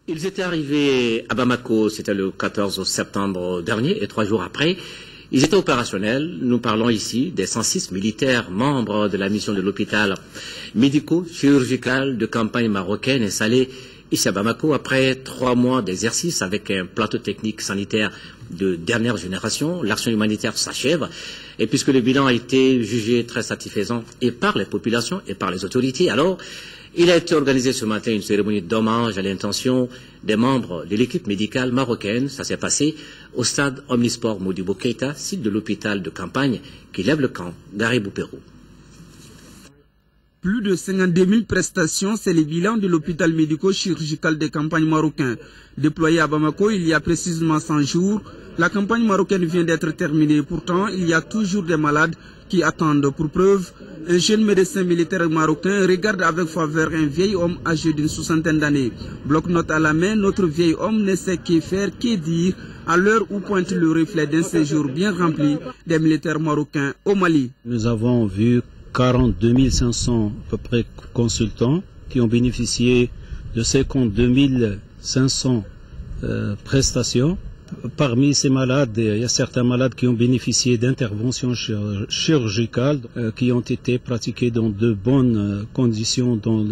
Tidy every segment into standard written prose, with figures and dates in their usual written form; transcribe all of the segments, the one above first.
Ils étaient arrivés à Bamako, c'était le 14 septembre dernier, et 3 jours après, ils étaient opérationnels. Nous parlons ici des 106 militaires membres de la mission de l'hôpital médico-chirurgical de campagne marocaine installé ici à Bamako après 3 mois d'exercice avec un plateau technique sanitaire de dernière génération. L'action humanitaire s'achève et puisque le bilan a été jugé très satisfaisant et par les populations et par les autorités, alors il a été organisé ce matin une cérémonie d'hommage à l'intention des membres de l'équipe médicale marocaine. Ça s'est passé au stade Omnisport Modibo Keïta, site de l'hôpital de campagne qui lève le camp Garibou-Pérou. Plus de 52 000 prestations, c'est le bilan de l'hôpital médico-chirurgical de campagne marocain. Déployé à Bamako il y a précisément 100 jours, la campagne marocaine vient d'être terminée. Pourtant, il y a toujours des malades qui attendent. Pour preuve, un jeune médecin militaire marocain regarde avec faveur un vieil homme âgé d'une 60aine d'années. Bloc-notes à la main, notre vieil homme ne sait que faire, que dire à l'heure où pointe le reflet d'un séjour bien rempli des militaires marocains au Mali. Nous avons vu 42 500 à peu près consultants qui ont bénéficié de 52 500 prestations. Parmi ces malades, il y a certains malades qui ont bénéficié d'interventions chirurgicales qui ont été pratiquées dans de bonnes conditions dans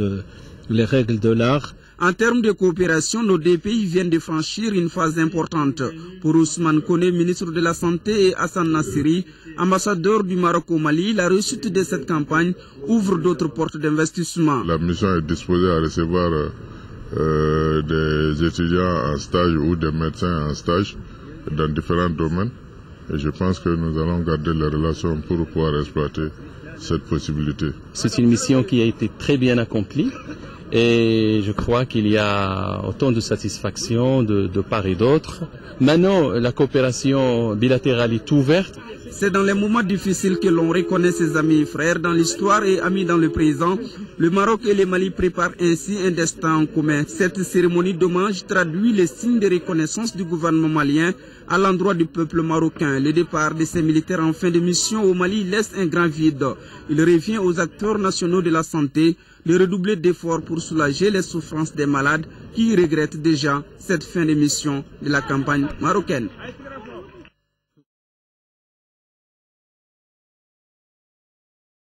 les règles de l'art. En termes de coopération, nos deux pays viennent de franchir une phase importante. Pour Ousmane Koné, ministre de la Santé, et Hassan Nassiri, ambassadeur du Maroc au Mali, la réussite de cette campagne ouvre d'autres portes d'investissement. La mission est disposée à recevoir des étudiants en stage ou des médecins en stage dans différents domaines. Et je pense que nous allons garder les relations pour pouvoir exploiter cette possibilité. C'est une mission qui a été très bien accomplie. Et je crois qu'il y a autant de satisfaction de part et d'autre. Maintenant, la coopération bilatérale est ouverte. C'est dans les moments difficiles que l'on reconnaît ses amis et frères dans l'histoire et amis dans le présent. Le Maroc et le Mali préparent ainsi un destin en commun. Cette cérémonie d'hommage traduit les signes de reconnaissance du gouvernement malien à l'endroit du peuple marocain. Le départ de ces militaires en fin de mission au Mali laisse un grand vide. Il revient aux acteurs nationaux de la santé de redoubler d'efforts pour soulager les souffrances des malades qui regrettent déjà cette fin de mission de la campagne marocaine.